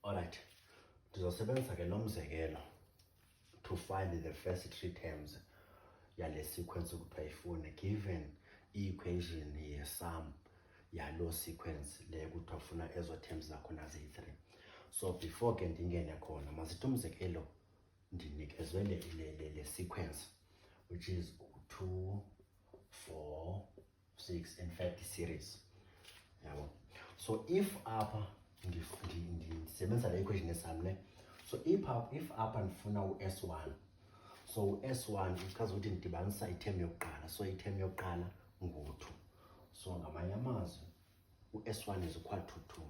Alright, ndizosebenzisa ke lo mzekelo to find the first three terms yale sequence kuthiwa ifune given i-equation ye-sum yaloo sequence le kuthiwa ufuna ezo terms zakhona ziyi-3. So before ke ndingene khona, masithi umzekelo ndinikezwe le sequence which is 2, 4, 6 and 5 series. Yabo. So if apha ndisebenzisa le equation yesum le, so if apha ndifuna u-S1, so u-S1 ichaza ukuthi ndidibanisa iterm yokuqala, so iterm yokuqala ngu-2. So ngamanye amazwi u-S1 is equal to 2.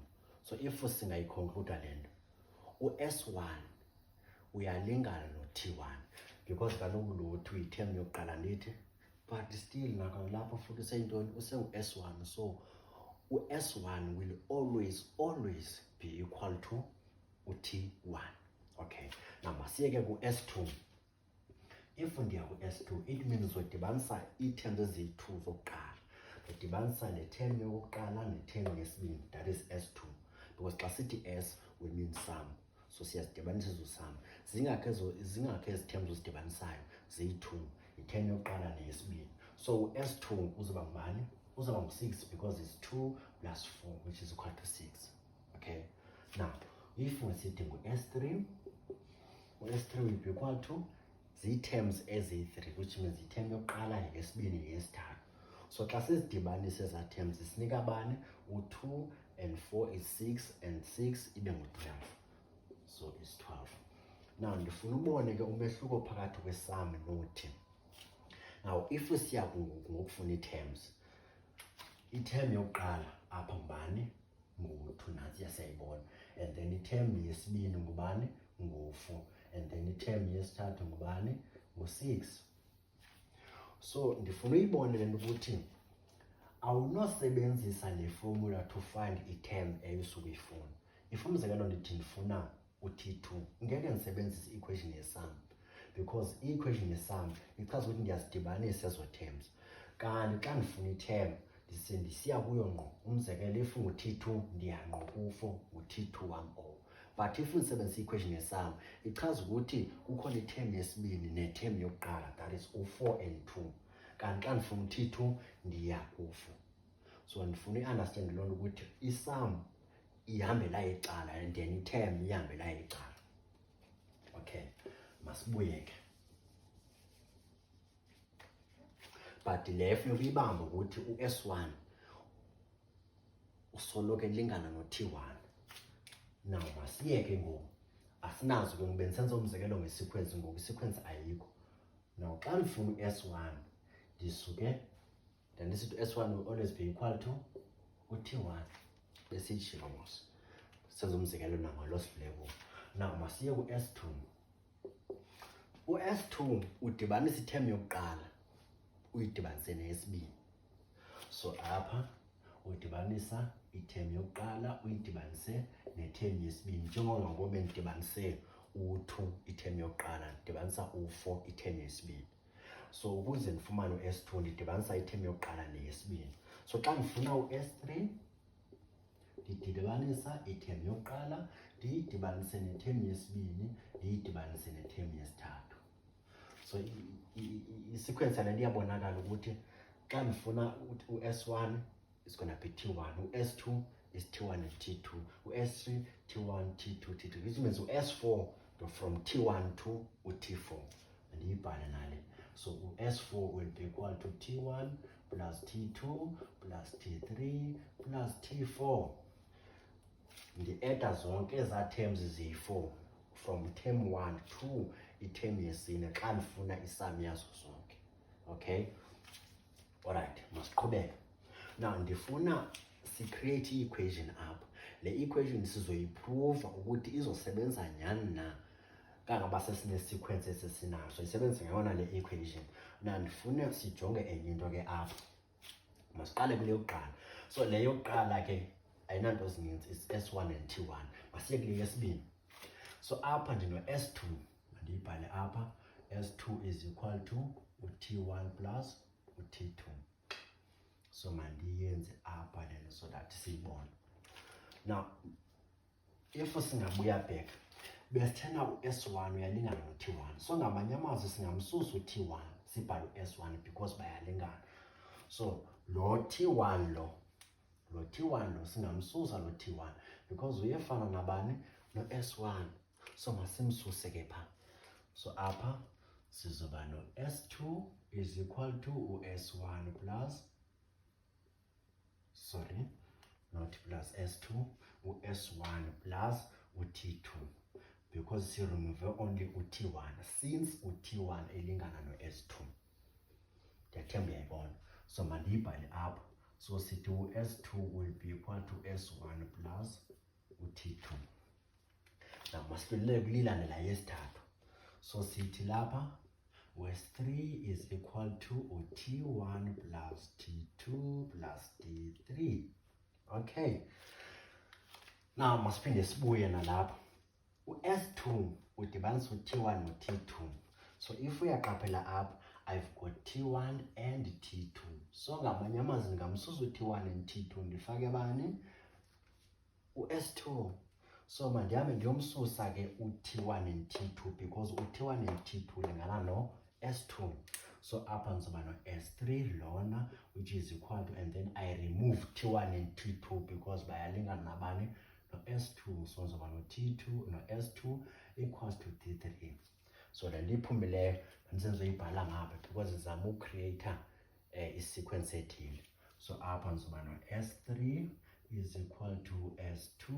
So if singayiconcluda le nto, u-S1 uyalingana no-T1 because kaloku lo 2 iterm yokuqala ndithi, but still nakalapho futhi useyintoni, usengu-S1. So u-S1 will always be equal to u-T1. Okay, now masiyeke ku-S2. If ndiya ku-S2, it means udibanisa ii-terms eziyi-2 zokuqala. Udibanisa le term yokuqala ne-term yesibini, that is S2. Because xa sithi S we mean sum. So siyazidibanisa ezo-sum. Zingakho ezi terms uzidibanisayo ziyi-2, i-term yokuqala neyesibini. So S2 uzoba ngubani? Uzoba ngu-6 because it's 2 plus 4 which is equal to 6. Okay, now if sithi ngu-S3, u-S3 will be equal to zii-terms eziyi-3 which means i-term yokuqala yesibini neyesithathu. So xa sizidibanisa eza terms zisinika bani? U-2 and 4 is 6 and 6 ibe ngu-12. So it's 12. Now ndifuna ubone ke umehluko phakathi kwesum no-T. Now if siya ngokufuna ii-terms, i-term yokuqala apha ngubani? Ngu-2, nantsiya siyayibona. And then i-term yesibini ngubani? Ngu-4. And then i-term yesithathu ngubani? Ngu-6. So ndifuna uyibone le nto ukuthi awunosebenzisa le formula to find i-term esuke ifuna. If umzekelo ndithi ndifuna u-T2, ngeke ndisebenzise i-equation yesum because i-equation yesum ichaza ukuthi ndiyazidibanisa ezo terms. Kanti xa ndifuna i-term ndisiya kuyo ngqo. Umzekelo if ngu-T2 ndiya ngqo ku-4, ngu-T2 wam o. But if ndisebenzisa i-equation yesum ichaza ukuthi kukhona i-term yesibini ne-term yokuqala, that is u-4 and 2. Kanti xa ndifuna u-T2 ndiya ku-4. So ndifuna i-understand loo nto ukuthi isum ihambela icala and then i-term ihambela icala. Okay, masibuye ke. But le funeka uyibambe ukuthi u-S1 usoloko elingana no-T1. Now masiyeke ngoku, asinazo ke ngoku bendisenza umzekelo nge-sequence, ngoku i-sequence ayikho. Now xa ndifuna u-S1 ndisuke ndisithi u-S1 will always be equal to u-T1. Besiyitshilo mos, senza umzekelo nangalo sivuleko. Now masiye ku-S2. U-S2 udibanisa iterm yokuqala uyidibanise neyesibini. So apha udibanisa iterm yokuqala uyidibanise ne-term yesibini, njengoba bendidibanise u-2 iterm yokuqala ndidibanisa u-4 iterm yesibini. So ukuze ndifumane u-S2 ndidibanisa iterm yokuqala neyesibini. So xa ndifuna u-S3 ndidibanisa iterm yokuqala ndiyidibanise ne-term yesibini ndiyidibanise ne-term yesithathu. So i-sequence yale nto iyabonakala ukuthi xa ndifuna u-S1 is going to be T1, u-S2 is T1 and T2, u-S3 T1, T2, T2, which means u-S4 from T1 to u-T4. Ndiyibhale nale. So u-S4 will be equal to T1 plus T2 plus T3 plus T4. Ndi-eda zonke eza terms ziyi-4 from term 1 to i-term yesine xa ndifuna isum yazo zonke. Okay, alright, masiqhubeke. Now ndifuna si-create i-equation apha. Le equation sizoyiprova ukuthi izosebenza nyhani na kangaba sesine-sequence esesinayo. So isebenzisa ngayona le equation. Now ndifuna sijonge enye into ke apha. Masiqale kule yokuqala. So le yokuqala ke ayinanto ezininzi, is S1 and T1. Masiye kule yesibini. So apha ndino-S2, mandiyibhale apha. S2 is equal to u-T1 plus u-T2. So mandiyenze apha lena so that siyibone. Now if singabuya back besithena u-S1 uyalingana no-T1, so ngamanye amazwi singamsusa u-T1 sibhale u-S1 because bayalingana. So lo T1 lo singamsusa lo T1 because uyefana nabani no-S1, so masimsuse ke pha. So apha sizoba no S2 is equal to u-S1 plus, sorry, not plus S2, u-S1 plus u-T2, because si remove only u-T1 since u-T1 elingana no-S2. Ndiyathemba uyayibona. So mandiyibhale apha. So sithi u-S2 will be equal to S1 plus u-T2. Now masiphelele kulilandela yesithathu. So sithi lapha u-S3 is equal to u-T1 plus T2 plus T3. Okay. Now masiphinde sibuye nalapha. U-S2 udibanisa u-T1 no-T2. So if uyaqaphela apha, I've got T1 and T2. So ngamanye amazwi ngamsusa u-T1 and T2 ndifake bani? U-S2. So mandihambe ndiyomsusa ke u-T1 and T2 because u-T1 and T2 lingana no S2. So apha ngizoba no S3 lona, which is equal to, and then I remove T1 and T2 because bayalingana nabani no S2. So ngizoba no T2 no S2 equals to T3. So le ndiyiphumileyo ndisenzoyibhala ngapha because izama ucreate i-sequence ethile. So apha ngizoba no S3 is equal to S2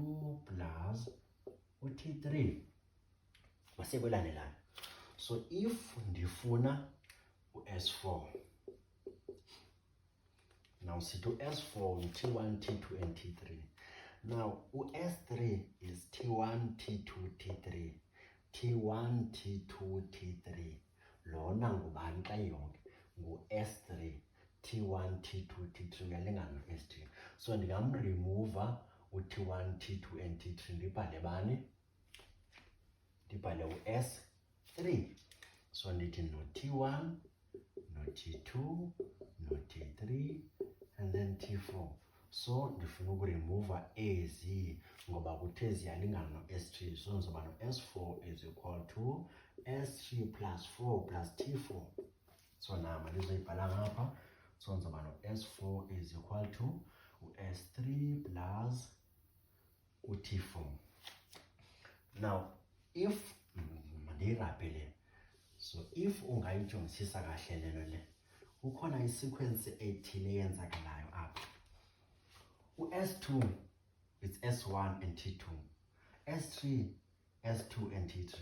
plus u-T3. Masekwelandelana. So if ndifuna u-S4, now sithi u-S4 T1, T2 and T3. Now u-S3 is T1, T2, T3. T1, T2, T3. Lona ngubani xa yonke? Ngu-S3. T1, T2, T3 uyalingana no-S3. So ndingamremova u-T1, T2 and T3 ndibhale bani? Ndibhale u-S3. So ndithi no T1, no T2, no T3 and then T4. So ndifuna ukuremova ezi ngoba kuthe ziyalingana no-S3. So ngizoba no-S4 is equal to S3 plus 4 plus T4. So nama ndizoyibhala ngapha. So ngizoba no-S4 is equal to u-S3 plus u-T4. Now if mandiyirapele, so if ungayijongisisa kahle lelo le, kukhona i-sequence ethile yenzakalayo apha. U-S2 it's S1 and T2, S3 S2 and T3,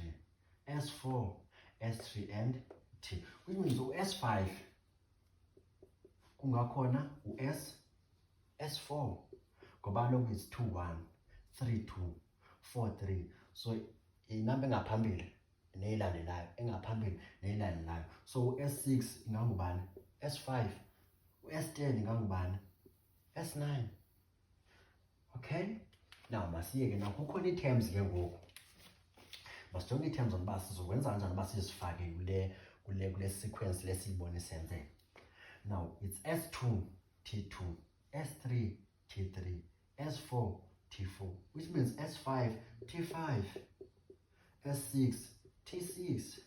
S4 S3 and T, which means u-S5 kungakhona u-S4 ngoba lokhu is 2 1 3 2 4 3. So inamba engaphambili neyilandelayo, engaphambili neyilandelayo. So u-S6 ingangubani? S5. U-S10 ingangubani? S9. Okay, now masiyeke now kukhona ii-terms ke ngoku. Masijonge ii-terms zokuba sizokwenza kanjani uba sizifake kule sequence lesiyibone senzeka. Now it's S2 T2, S3 T3, S4 T4, which means S5 T5, S6 T6,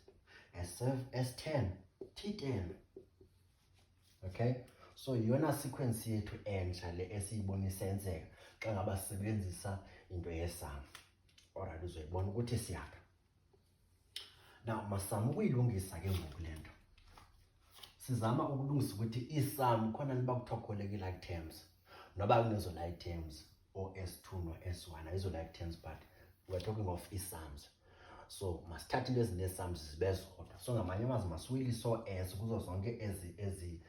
S7 S10 T10. Okay, so yona sequence yethu entsha le esiyibone senzeka xa ngaba sisebenzisa into yesum. Alright, uzoyibona ukuthi siyaphi. Now masizama ukuyilungisa ke ngoku le nto. Sizama ukulungisa ukuthi isum khona liba kuthiwa kukholeke like terms noba kunezo like terms or S2 no S1 ayizo like terms, but we're talking of isums. So masithathe into ezinesums zibe zodwa. So ngamanye amazwi masiwili so S kuzo zonke ezi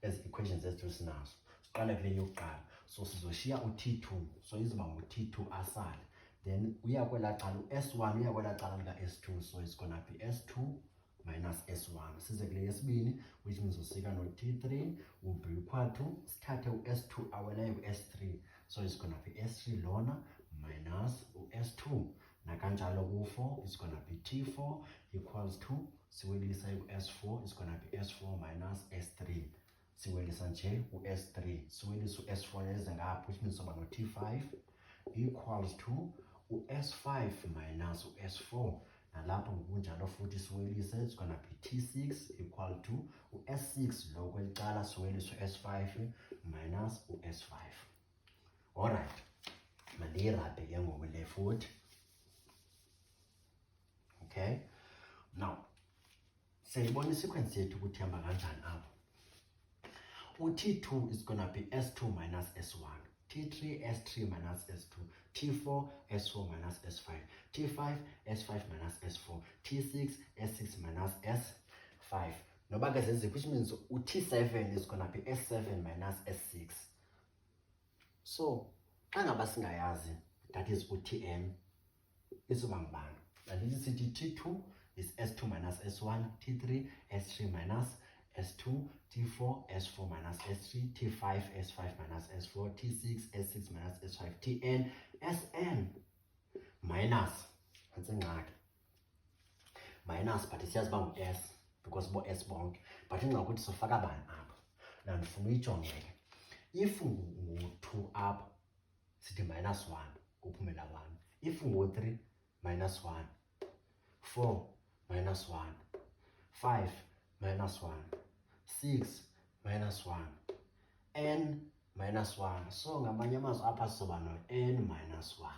equations ezethu sinazo. Siqale kule yokuqala. So sizoshiya u-T2. So izoba ngu-T2 asale. Then uya kwela cala u-S1 uya kwela cala lika S2. So it's gonna be S2 minus S1. Size kule yesibini, which means usika no T3 will be equal to, sithathe u-S2 awela ku-S3. So it's gonna be S3 lona minus u-S2. Nakanjalo ku-4 is gonna be T4 equals to, siwelisa u-S4 is gonna be S4 minus S3. Siwelisa nje u-S3. Siwelisa u-S4 eze ngapha, which means soba no T5 equals to u-S5 minus u-S4. Nalapho ngokunjalo futhi siwelise, it's gonna be T6 equal to u-S6 lo kwelicala siwelise u-S5 minus u-S5. Alright, mandiyirabhe ke ngoku le futhi. Okay, now siyibona isequence yethu ukuthi ihamba kanjani apha. U-T2 is gonna be S2 minus S1, T3 S3 minus S2, T4 S4 minus S5, T5 S5 minus S4, T6 S6 minus S5. Noba ke zeziphi, which means u-T7 is gonna be S7 minus S6. So xa ngaba singayazi, that is u-Tn izoba ngubani? And this is T2 is S2 minus S1, T3 S3 minus S2, T4 S4 minus S3, T5 S5 minus S4, T6 S6 minus S5, Tn Sn minus, that's ingxaki, minus but siyazi uba ngu-S because bo-S bonke, but ingxaki ukuthi sofaka bani apha. Now ndifuna uyijonge ke, if ngu-2 apha sithi minus 1 kuphumela 1, if ngu-3 minus 1, 4 minus 1, 5 minus 1, 6 minus 1, n minus 1. So ngamanye amazwi apha sizoba no-n minus 1.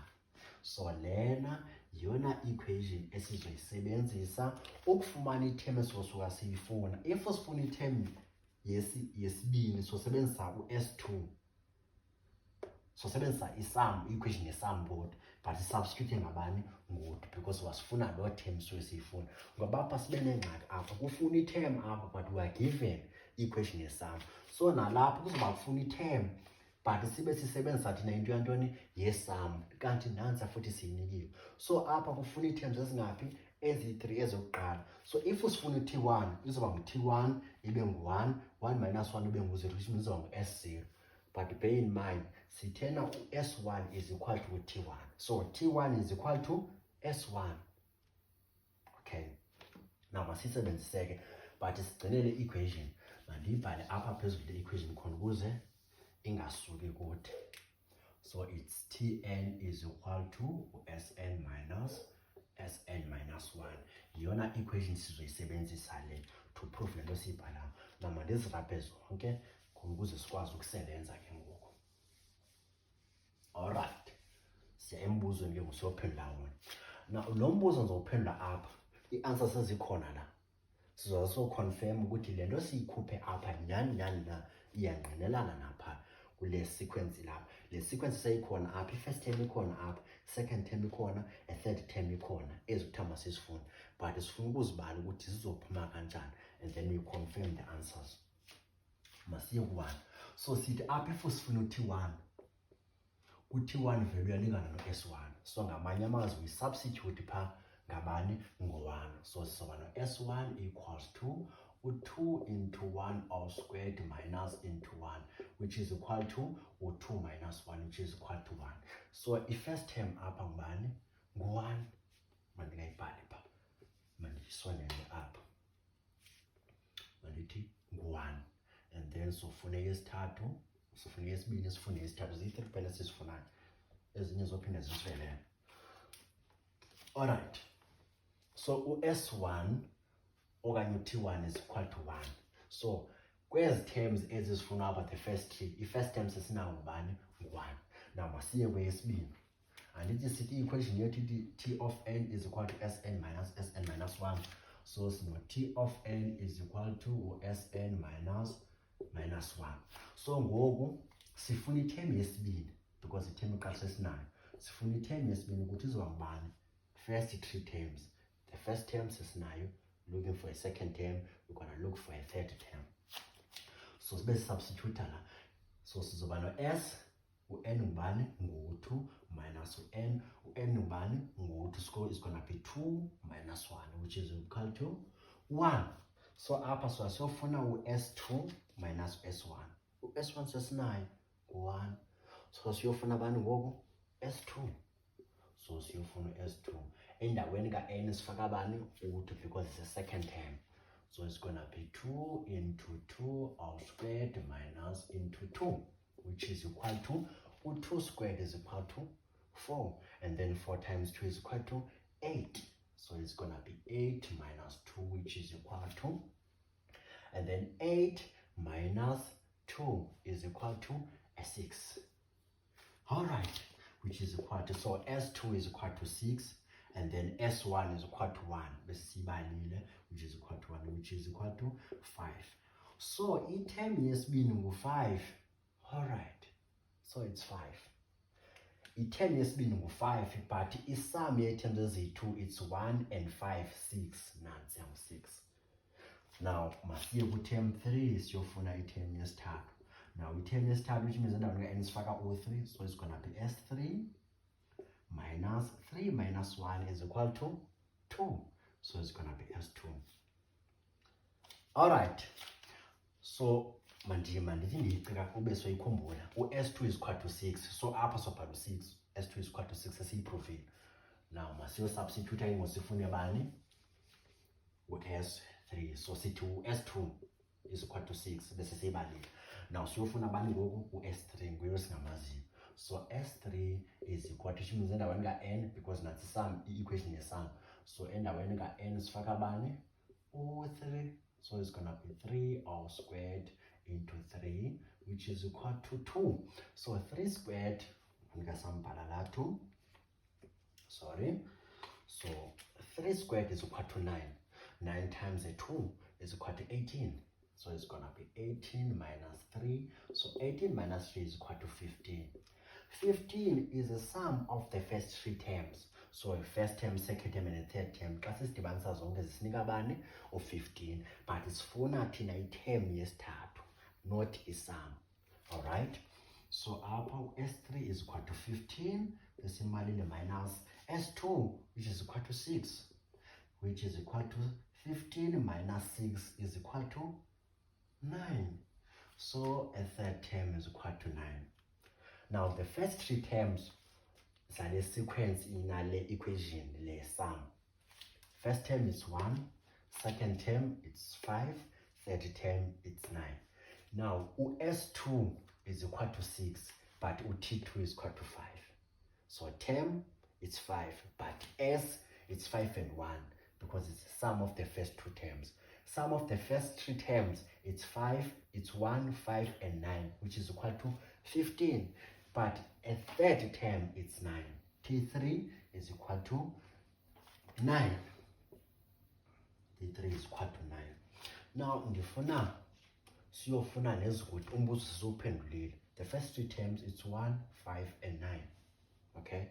So lena yona equation esizoyisebenzisa ukufumana iterm esizosuka siyifuna. If sifuna iterm yesibini sosebenzisa u-S2, sosebenzisa isum, equation yesum board, but substitute ngabani ngoku because wasifuna lo term siyifuna. Ngoba apha sibe nengxaki apha kufuna iterm apha but we are given equation yesum. So nalapho kuzoba kufuna iterm but sibe sisebenzisa thina into yantoni yesum, kanti nansi futhi siyinikiwe. So apha kufuna iterms ezingaphi? Ezi-3 ezokuqala. So if usifuna u-T1 izoba ngu-T1 ibe ngu-1, 1 minus 1 ibe ngu-0, which means izoba ngu-S0. But bear in mind, sithena S1 is equal to T1. So T1 is equal to S1. Okay. Now masisebenziseke, but sigcinele equation. Mandiyibhale apha phezulu le equation khona ukuze ingasuki kuthi. So it's Tn is equal to Sn minus 1. Yona equation sizoyisebenzisa le to prove lento siyibhalayo. Now mandizirabhe zonke ukuze sikwazi ukusebenza ke ngoku. Alright, siya embuzweni ke ngusiyophendula wona. Now lo mbuzo ngizowuphendula apha, i-answer sezikhona la. Sizoza so-confirm ukuthi lento siyikhuphe apha nyani na iyangqinelana napha kule sequence lapha. Le sequence seyikhona apha, i-first term ikhona apha, second term ikhona, a third term ikhona, ezikuthamba sisifuna. But sifuna ukuzibala ukuthi zizophuma kanjani, and then we confirm the answers. Masiye ku-1. So sithi apha if sifuna u-T1, u-T1 value uyalingana no-S1. So ngamanye amazwi we substitute pha ngabani ngo-1. So sizoba no-S1 equals to u-2 into 1 all squared minus into 1, which is equal to u-2 minus 1, which is equal to 1. So i-first term apha ngubani? Ngu-1. Mandingayibhali pha, mandiyisonele apha, mandithi ngu-1. And then sofuneka esithathu, sofuneka esibini, sifune esithathu, ziyi-3 kuphela esizifunayo, ezinye zophinde ziswelele. Alright, so u-S1 okanye u-T1 is equal to 1. So kwezi terms ezifuna apha the first 3, i-first term sesinayo ngubani? Ngu-1. Now masiye kweyesibini. Andithi sithi i-equation yethu T of n is equal to Sn minus 1. So sino T of n is equal to Sn minus 1. So ngoku sifuna iterm yesibini because iterm iqala sesinayo. Sifuna iterm yesibini ukuthi izoba ngubani? First 3 terms. The first term sesinayo, looking for a second term, we're going to look for a third term. So sibe substitute la. So sizoba no S, u-n ngubani? Ngu-2 minus u-n ngubani? Ngu-2. Score is going to be 2 minus 1, which is equal to 1. So apha siyofuna u-S2 minus S1. U-S1 sesinayo 1. So siyofuna bani ngoku? S2. So siyofuna S2. Endaweni ka-n sifaka bani? U-2 because it's a second term. So it's going to be 2 into 2 all squared minus into 2, which is equal to u-2 squared is equal to 4. And then 4 times 2 is equal to 8. So it's going to be 8 minus 2, which is equal to, and then 8 minus 2 is equal to 6. All right, which is equal to, so S2 is equal to 6, and then S1 is equal to 1, which is equal to 1, which is equal to 5. So item yesibini ngu-5. All right, so it's 5. Item yesibini ngu-5, but isum ye-items ezi-2, it's 1 and 5, 6. Nansi am 6. Now, masiye ku-term 3, siyofuna item yesithathu. Now, item yesithathu, which means endaweni ka-n sifaka u-3, so it's gonna be S3 minus 3 minus 1 is equal to 2. So it's gonna be S2. All right. So, mandithi ndiyicika ube soyikhumbula. U-S2 is equal to 6. So, apha sobhala 6. S2 is equal to 6 esiyiprovile. Now, masiyosubstitute ingo sifune bani? U-S3. So, sithi u-S2 is equal to 6 bese siyibalile. Now, siyofuna bani ngoku? U-S3 nguye singamaziyo. So S3 is equal to, which means endaweni ka-n, because that's sum, equation is sum. So endaweni ka-n sifaka bani? U3. So it's gonna be 3 all squared into 3, which is equal to 2. So 3 squared, sorry. So 3 squared is equal to 9. 9 times 2 is equal to 18. So it's gonna be 18 minus 3. So 18 minus 3 is equal to 15. 15 is the sum of the first 3 terms. So first term, second term, and the third term. Xa sizidibanisa zonke zisinika bani? U-15. But sifuna thina i-term yesithathu, not isum. Alright? So apha S3 is equal to 15. Desimalile minus S2, which is equal to 6. Which is equal to 15 minus 6 is equal to 9. So a third term is equal to 9. Now, the first 3 terms are the sequence in the equation, the sum. First term is 1, second term it's 5, third term it's 9. Now, S2 is equal to 6, but T2 is equal to 5. So term it's 5, but S it's 5 and 1, because it's the sum of the first 2 terms. Sum of the first 3 terms, it's 5, it's 1, 5, and 9, which is equal to 15. But a third term, it's 9. T3 is equal to 9. T3 is equal to 9. Now, ndifuna siyofuna neziguti umbuzo siwuphendulile. The first 3 terms, it's 1, 5, and 9. Okay?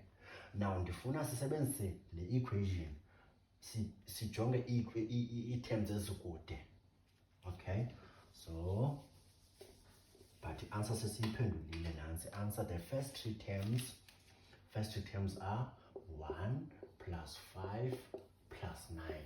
Now, ndifuna sisebenzise le equation. Sijonge i-terms ezikude. Okay? So, but the answer sesiyiphendulile nansi. Answer the first 3 terms. First 3 terms are 1 plus 5 plus 9.